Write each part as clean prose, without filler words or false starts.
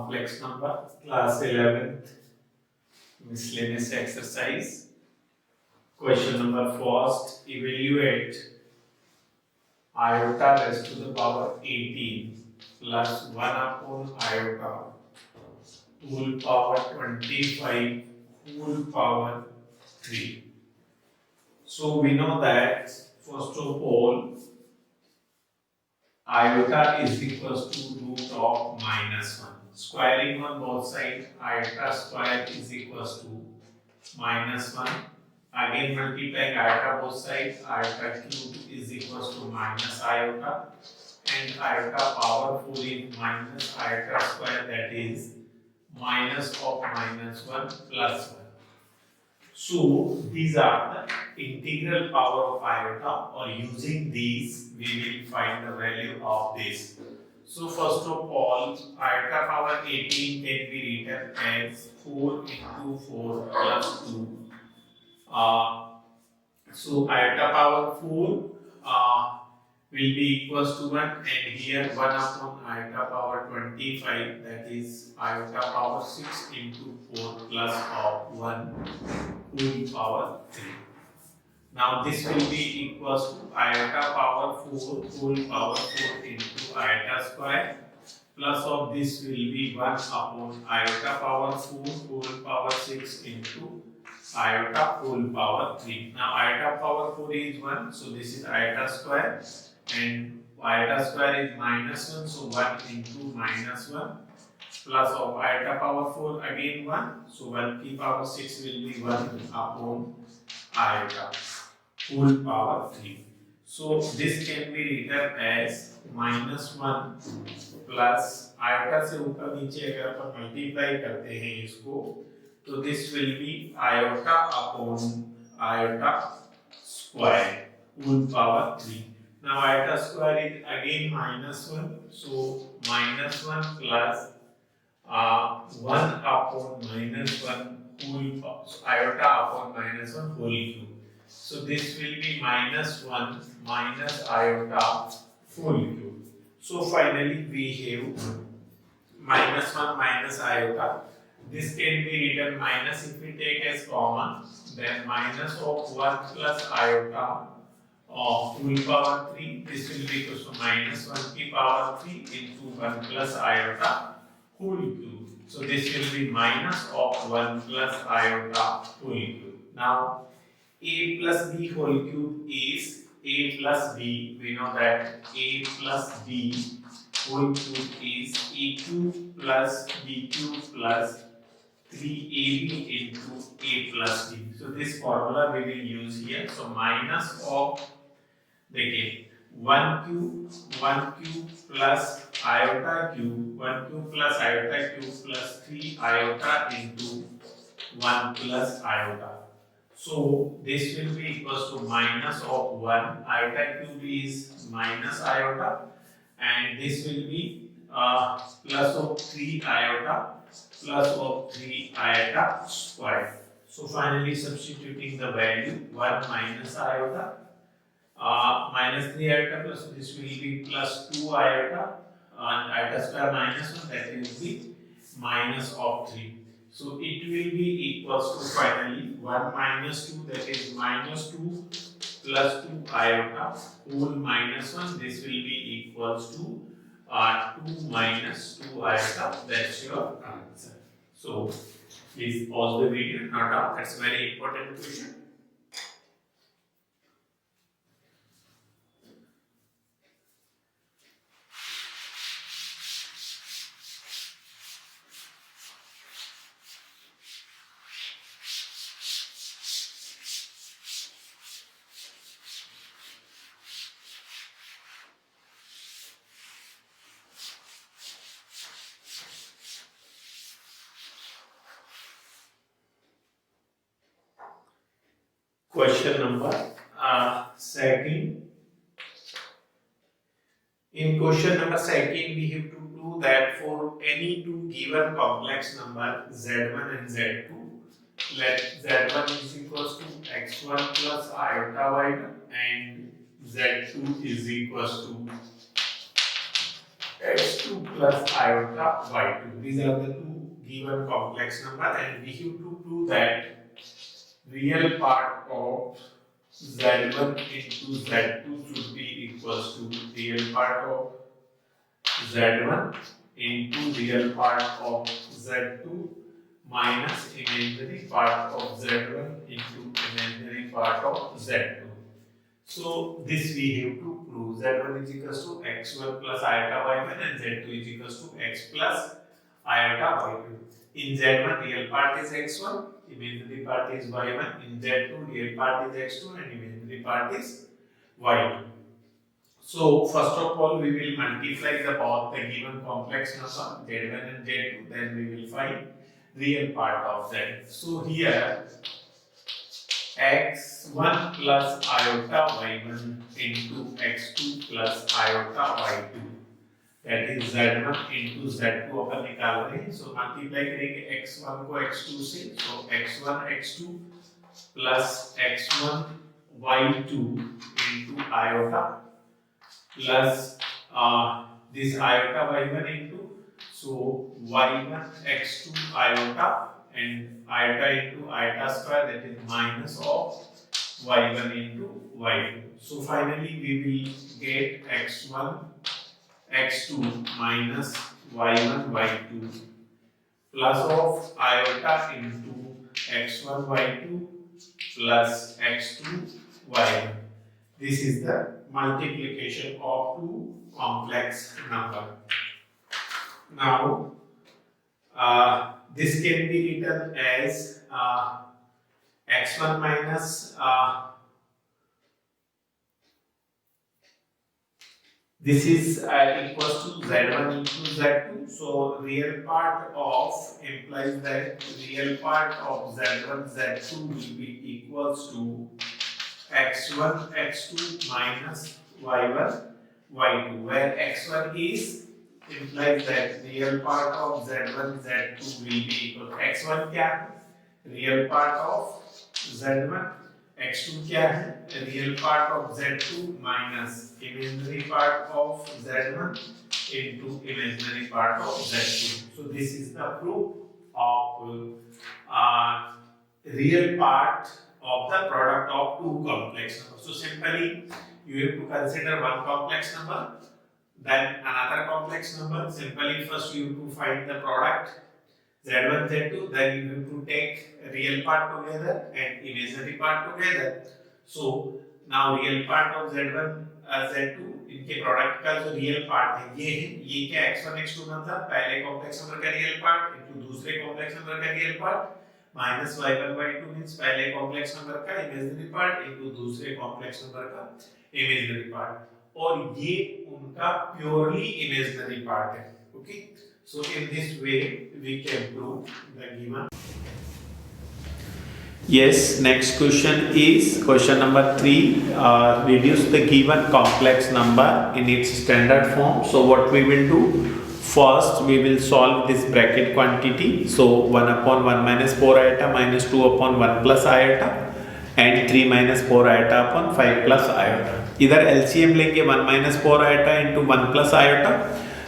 complex number, class 11th, miscellaneous exercise. Question number first, evaluate iota raised to the power 18 plus 1 upon iota whole power 25 whole power 3. So we know that first of all, iota is equals to root of minus 1. Squaring on both sides, iota square is equals to minus 1. Again multiplying iota both sides, iota cube is equals to minus iota, and iota power 4 is minus iota square, that is minus of minus 1 plus 1. So these are the integral power of iota, or using these we will find the value of this. So first of all, iota power 18 can be written as 4 into 4 plus 2. So iota power 4 will be equals to 1, and here 1 upon iota power 25, that is iota power 6 into 4 plus of 1 whole power 3. Now this will be equals to iota power 4 whole power 4 into iota square, plus of this will be 1 upon iota power 4 whole power 6 into iota whole power 3. Now iota power 4 is 1, so this is iota square, and iota square is minus 1, so 1 into minus 1 plus of iota power 4 again 1, so 1 to power 6 will be 1 upon iota whole power 3. So this can be written as minus 1 plus iota से ऊपर नीचे अगर अपन multiply करते हैं इसको, तो this will be iota upon iota square whole power 3. Now iota square is again minus 1, so minus 1 plus 1 upon minus 1 whole power, so iota upon minus 1 whole cube. So this will be minus 1 minus iota whole cube. So finally we have minus 1 minus iota. This can be written minus, if we take as common, then minus of 1 plus iota of whole power 3. This will be equal to minus 1 to power 3 into 1 plus iota whole cube. So this will be minus of 1 plus iota whole cube. Now a plus b whole cube is a plus b. We know that a plus b whole cube is a cube plus b cube plus 3ab into a plus b. So this formula we will use here. So minus of, देखिए 1 cube plus iota cube, 1 cube plus iota cube plus 3 iota into 1 plus iota. So this will be equals to minus of 1 iota cube is minus iota, and this will be plus of 3 iota plus of 3 iota square. So finally substituting the value 1 minus iota minus 3 iota plus this will be plus 2 iota and iota square minus 1, that will be minus of 3. So it will be equals to finally 1 minus 2, that is minus 2 plus 2 iota whole minus 1, this will be equals to 2 minus 2 iota. That's your answer. So please pause the video, note down, that's a very important question. Question number second. In question number second, we have to do that for any two given complex number z1 and z2, let z1 is equals to x1 plus iota y1 and z2 is equals to x2 plus iota y2. These are the two given complex number, and we have to prove that real part of z1 into z2 should be equals to real part of z1 into real part of z2 minus imaginary part of z1 into imaginary part of z2. So this we have to prove. Z1 is equals to x1 plus iota y1 and z2 is equals to x plus iota y2. In z1 real part is x1, imaginary part is y1. In z2 real part is x2 and imaginary part is y2. So first of all we will multiply the both the given complex number z1 and z2, then we will find real part of z. So here x1 plus iota y1 into x2 plus iota y2, that is z1 into z2 अपन निकाल रहे हैं. So multiply करेंगे x1 को x2 से, so x1 x2 plus x1 y2 into iota plus this iota y1 into, so y1 x2 iota and iota into iota square, that is minus of y1 into y2. So finally we will get x1 x2 minus y1 y2 plus of iota into x1 y2 plus x2 y1. This is the multiplication of two complex number. Now this can be written as x1 minus this is equals to z1 into z2. So real part of implies that real part of z1 z2 will be equals to x1 x2 minus y1 y2, where x1 is implies that real part of z1 z2 will be equal to x1 क्या है, real part of z1, x2 क्या है, real part of z2 minus imaginary part of z1 into imaginary part of z2. So this is the proof of real part of the product of two complex numbers. So simply you have to consider one complex number, then another complex number. Simply first you have to find the product z1 z2, then you have to take real part together and imaginary part together. So now real part of z1 z2 इनके product का जो real part है ये क्या x1 x2 मतलब पहले complex number का real part into दूसरे कॉम्प्लेक्स नंबर का real part minus y1 y2 means पहले कॉम्प्लेक्स नंबर का इमेजिनरी पार्ट इनटू दूसरे कॉम्प्लेक्स नंबर का इमेजिनरी पार्ट, और ये उनका प्योरली इमेजिनरी पार्ट है. Okay, so in this way we can prove the given. Yes, next question is question number 3. Reduce the given complex number in its standard form. So what we will do? First we will solve this bracket quantity. So 1 upon 1 minus 4 iota minus 2 upon 1 plus iota and 3 minus 4 iota upon 5 plus iota. इधर LCM लेंगे 1 minus 4 iota into 1 plus iota.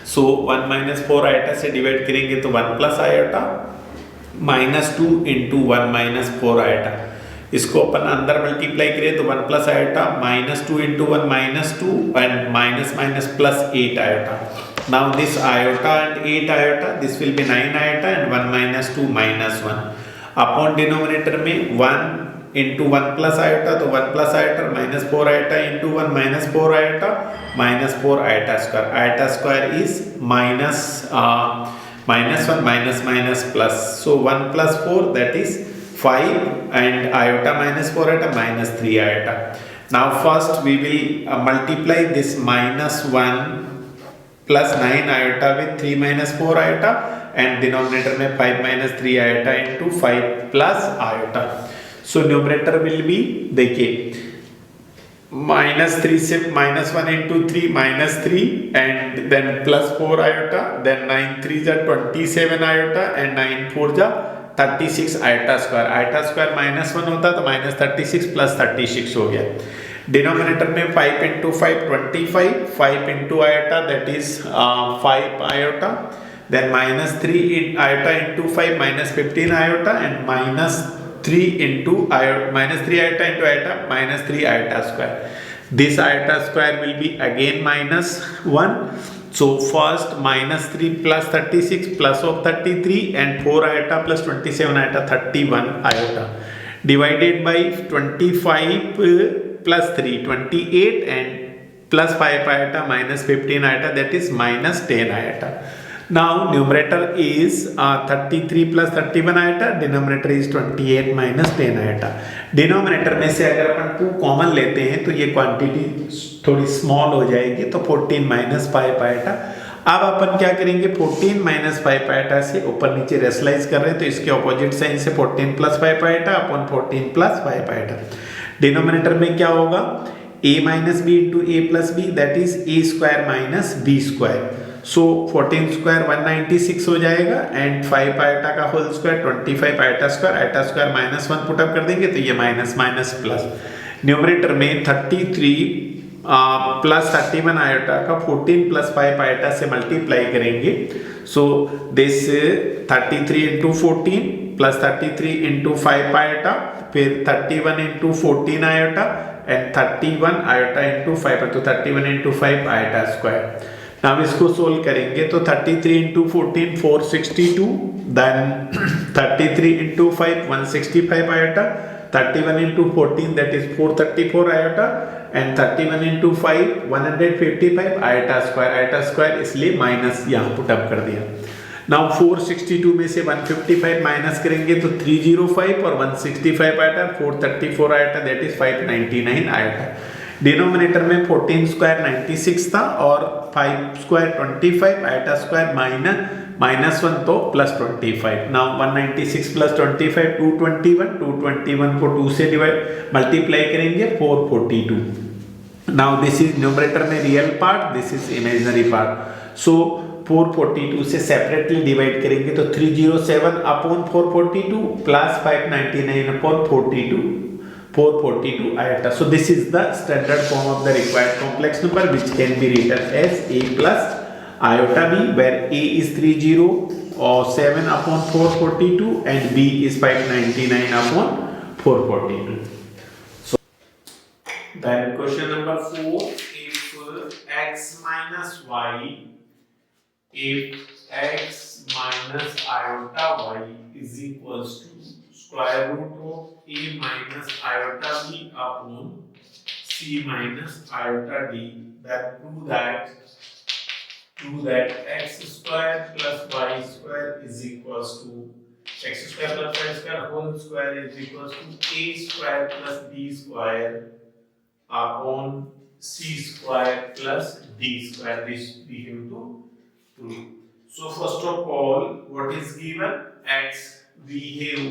So 1 minus 4 iota से divide करेंगे तो 1 plus iota minus 2 into 1 minus 4 iota. इसको अपन अंदर multiply करें तो 1 plus iota minus 2 into 1 minus 2 and minus minus plus 8 iota. Now this iota and 8 iota this will be 9 iota and 1 minus 2 minus 1 upon denominator में 1 into 1 plus iota तो 1 plus iota minus 4 iota into 1 minus 4 iota minus 4 iota square. Iota square is minus minus 1 minus minus plus, so 1 plus 4 that is 5 and iota minus 4 iota minus 3 iota. Now first we will multiply this minus 1 plus 9 iota with 3 minus 4 iota and denominator में 5 minus 3 iota into 5 plus iota. So numerator will be देखिए minus 3 से minus 1 into 3 minus 3 and then plus 4 iota, then 9 3 जा 27 iota and 9 4 जा 36 iota square. iota square minus 1 होता तो minus 36 plus 36 हो गया. Denominator में 5 into 5 25, 5 into iota that is 5 iota, then minus 3 in iota into 5 minus 15 iota, and minus 3 into iota minus 3 iota into iota minus 3 iota square. This iota square will be again minus 1. So first minus 3 plus 36 plus of 33 and 4 iota plus 27 iota 31 iota divided by 25 plus 3 28 and plus 5 iota minus 15 iota, that is minus 10 iota. Now numerator is 33 plus 31 iota, denominator is 28 minus 10 iota. Denominator में से अगर अपन 2 common लेते हैं तो ये quantity थोड़ी small हो जाएगी, तो 14 माइनस 5 आइटा। अब अपन क्या करेंगे, 14 माइनस 5 आइटा से ऊपर नीचे रेशलाइज कर रहे हैं तो इसके ऑपोजिट साइन से 14 plus 5 iota upon 14 plus 5 iota. Denominator में क्या होगा, a minus b into a plus b, that is a square minus b square. So 14 square 196 हो जाएगा एंड 5 आइटा का whole square 25 iota square minus 1 put up कर देंगे तो ये माइनस माइनस प्लस। न्यूमरेटर में 33 प्लस 31 आइटा का 14 plus 5 iota से मल्टीप्लाई करेंगे। So this 33 into 14 plus 33 into 5 iota, फिर 31 into 14 iota and 31 iota into 5, तो 31 इंटू 5 आइटा स्क्वायर। नाउ इसको सोल्व करेंगे तो 33 into 14 462, then 33 into 5 165 iota, 31 into 14 that is 434 iota and 31 into 5 155 iota square इसलिए minus यहाँ put up कर दिया। Now 462 में से 155 माइनस करेंगे तो 305 और 165 iota 434 iota that is 599 iota. Denominator में 14 स्क्वायर 96 था और 5 स्क्वायर 25 आइटा स्क्वायर माइनस 1 तो प्लस 25। नाउ 196 प्लस 25 221 को 2 से डिवाइड मल्टीप्लाई करेंगे 442। नाउ दिस इज न्यूमरेटर में real part, this is imaginary part. So 442 से सेपरेटली डिवाइड करेंगे तो 307 upon 442 plus 599 upon 442 iota. So this is the standard form of the required complex number which can be written as a plus iota b, where a is 307 upon 442 and b is 599 upon 442. So then question number 4, if x minus y, if x minus iota y is equals to square root of a minus iota b upon c minus iota d, then prove that x square plus y square is equals to x square plus y square whole square is equals to a square plus b square upon c square plus d square. This we have to prove. So first of all, what is given? X we have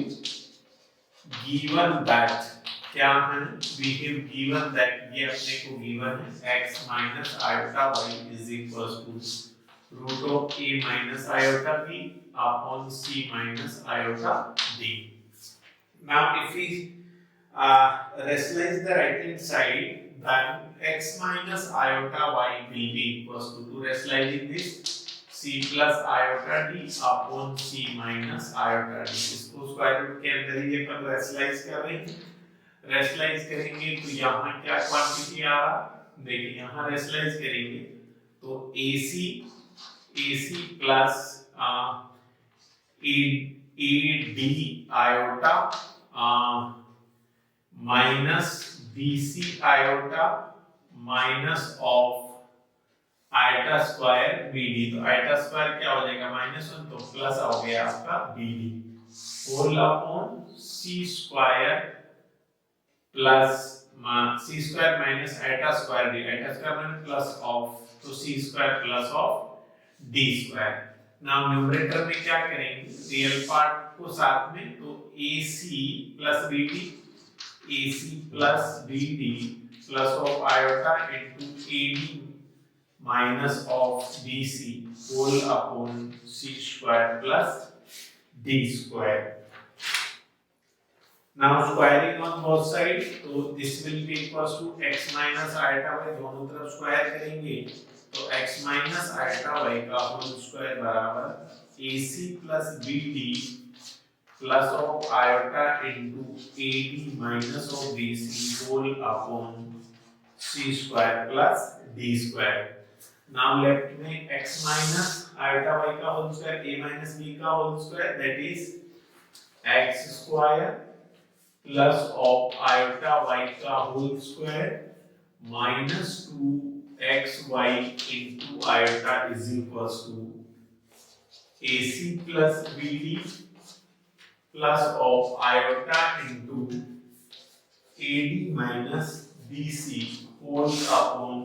given that, क्या है, we have given that, ये अपने को given है x minus iota y is equals to root of a minus iota b upon c minus iota d. Now if we rationalize the right hand side, then x minus iota y will be equals to rationalizing this c plus iota d upon c minus iota d। इसको square root के अंदर ही अपन rationalise कर रहे हैं। Rationalise करेंगे तो यहाँ क्या क्वांटिटी आ रहा, देखिए यहाँ रेशनलाइज करेंगे तो ac plus ad iota minus bc iota minus of iota square bd। तो आइटा स्क्वायर क्या हो जाएगा -1 तो प्लस हो गया आपका bd whole upon c square plus c square minus iota square d, iota square minus plus of तो c square plus of d square. Now numerator में क्या करेंगे, रियल पार्ट को साथ में, तो ac plus bd plus of iota into ad minus of bc whole upon c square plus d square। Now squaring on both sides, तो this will be equals to x minus iota y, दोनों तरफ square करेंगे तो x minus iota y का whole square बराबर ac plus bd plus of iota into ad minus of bc whole upon c square plus d square. Now left में x minus iota y का whole square a minus b का whole square, that is x square plus of iota y का whole square minus 2xy into iota is equals to ac plus bd plus of iota into ad minus bc whole upon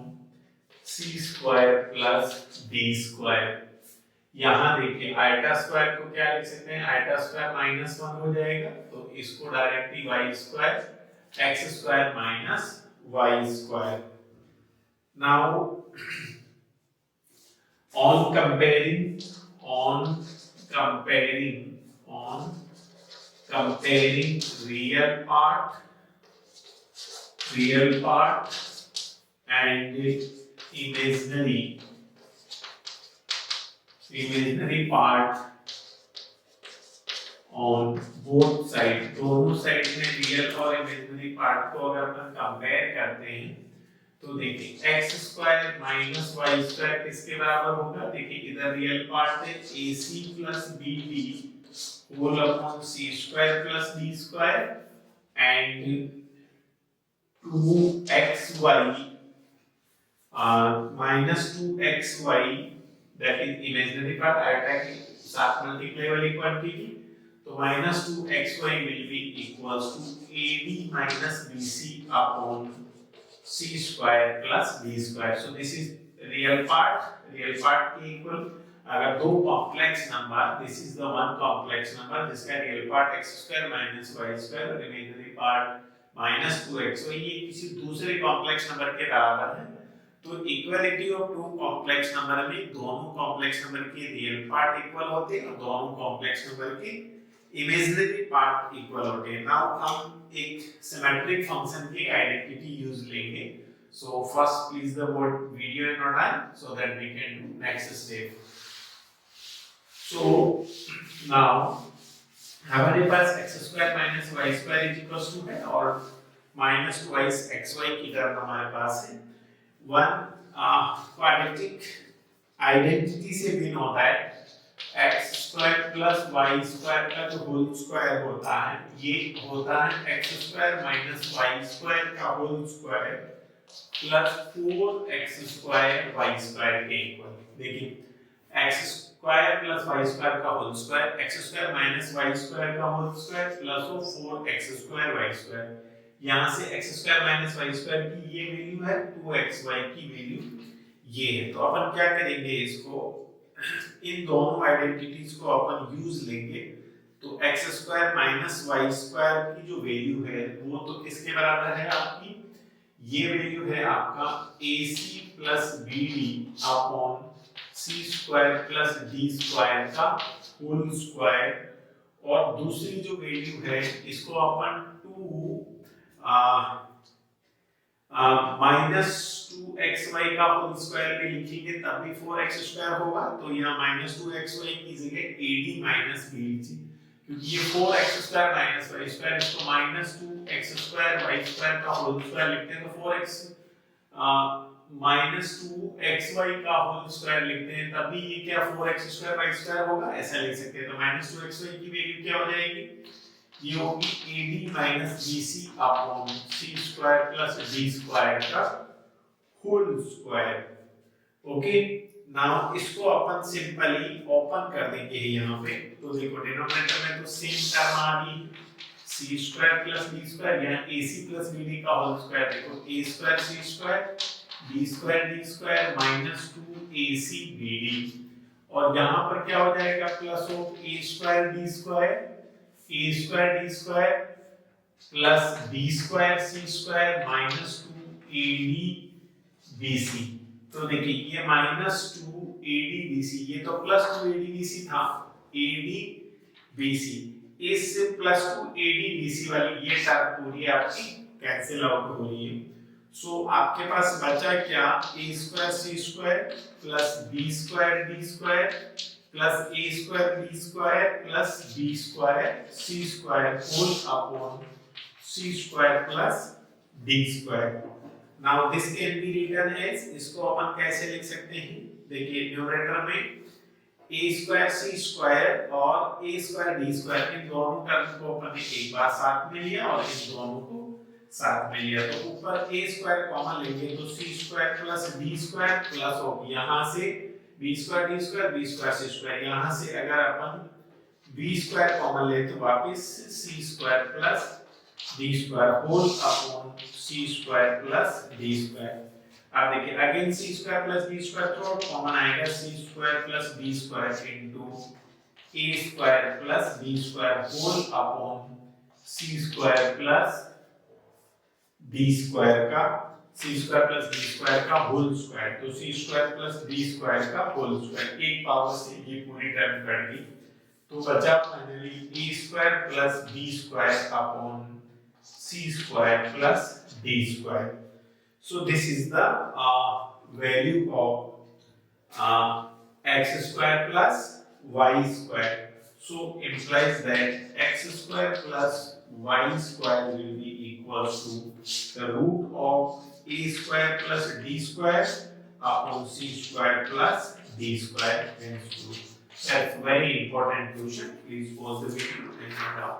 c square plus d square. यहाँ देखिए eta square को क्या लिख सकते हैं, eta square -1 हो जाएगा तो इसको directly y square x square minus y square. Now on comparing real part and imaginary part on both sides, दोनों साइड में रियल और इमेजिनरी पार्ट को अगर अपन कंपेयर करते हैं तो देखिए x square minus y square किसके बराबर होगा, देखिए इधर रियल पार्ट है ac plus bd whole upon c square plus d square and 2xy minus 2xy that is imaginary part iota के साथ मल्टीप्लाई वाली क्वांटिटी, तो minus 2xy will be equals to ad minus bc upon c square plus d square. So this is real part के equal. अगर दो complex number, this is the one complex number जिसका real part x square minus y square और imaginary part minus 2xy ये किसी दूसरे complex number के बराबर है, तो equality of two complex number में दोनों कॉम्प्लेक्स नंबर के रियल पार्ट इक्वल होते हैं और दोनों कॉम्प्लेक्स नंबर के इमेजिनरी पार्ट इक्वल होते हैं. नाउ हम एक सिमेट्रिक फंक्शन की आइडेंटिटी यूज लेंगे. So first please the word video in on time so that we can do next step. So now हमारे पास x square minus y square is equal to है और minus 2xy की term हमारे पास है. One quadratic identity से भी know that x square plus y square का जो होल स्क्वायर होता है ये होता है x square minus y square का whole square plus 4x square y square के इक्वल. देखिए x square plus y square का whole square x square minus y square का whole square plus 4x square y square. यहाँ से x square minus y square की ये value है, 2xy की वैल्यू ये है. तो अपन क्या करेंगे, इसको इन दोनों आइडेंटिटीज को अपन यूज लेंगे. तो x square minus y square की जो वैल्यू है वो तो किसके बराबर है आपकी, ये वैल्यू है आपका ac plus bd upon c square plus d square का होल स्क्वायर. और दूसरी जो वैल्यू है इसको अपन 2 माइनस 2xy का होल स्क्वायर भी लिखेंगे तब भी 4x स्क्वायर होगा. तो यहाँ माइनस 2xy की जगह ad माइनस bd, क्योंकि ये 4x square minus y square, इसको minus 2x square y square का होल स्क्वायर लिखते हैं तो 4x माइनस 2xy का होल स्क्वायर लिखते हैं तब भी ये क्या 4x स्क्वायर y स्क्वायर होगा, ऐसा लिख सकते हैं. तो माइनस 2xy की वैल्यू क्या हो जाएगी, ये होगी ad minus bc upon c square plus d square का होल स्क्वायर. ओके, नाउ इसको अपन सिंपली ओपन कर देंगे यहाँ पे. तो देखो डिनोमिनेटर में तो सेम टर्म आ गई c square plus d square, यहाँ ac प्लस bd का होल स्क्वायर. देखो a square c square d square d square minus 2ac bd, और यहाँ पर क्या हो जाएगा plus of a square d square, a square d square plus b square c square minus 2ad bc. तो देखिए ये माइनस 2ad bc, ये तो प्लस 2ad bc था, ad bc ए से प्लस टू एडी बीसी वाली ये टर्म पूरी आपकी कैंसिल आउट हो रही है। सो आपके पास बचा क्या, a square c square plus b square d square plus a square b square plus b square c square whole upon c square plus d square. Now this can be written as, इसको अपन कैसे लिख सकते हैं, देखिए numerator में a square c square और a square d square इन दोनों टर्म को अपन ने एक बार साथ में लिया और इन दोनों को साथ में लिया, तो ऊपर a स्क्वायर कॉमन लेंगे तो c square plus d square plus हो यहां से b square d square b square c square, यहां से अगर अपन b स्क्वायर कॉमन ले तो वापस c square plus d square whole upon c square plus d square. अब देखिए again c square plus d square through common आएगा, c square plus d square into a square plus b square whole upon c square plus d square का c square plus d square का whole square, तो c square plus d square का whole square एक power से ये पूरी term cut गई, तो बचा finally a square plus b square upon c square plus d square. So this is the value of x square plus y square. So implies that x square plus y square will be equal to the root of a square plus d square upon c square plus d square. Hence, that's very important question. Please pause the video and note down.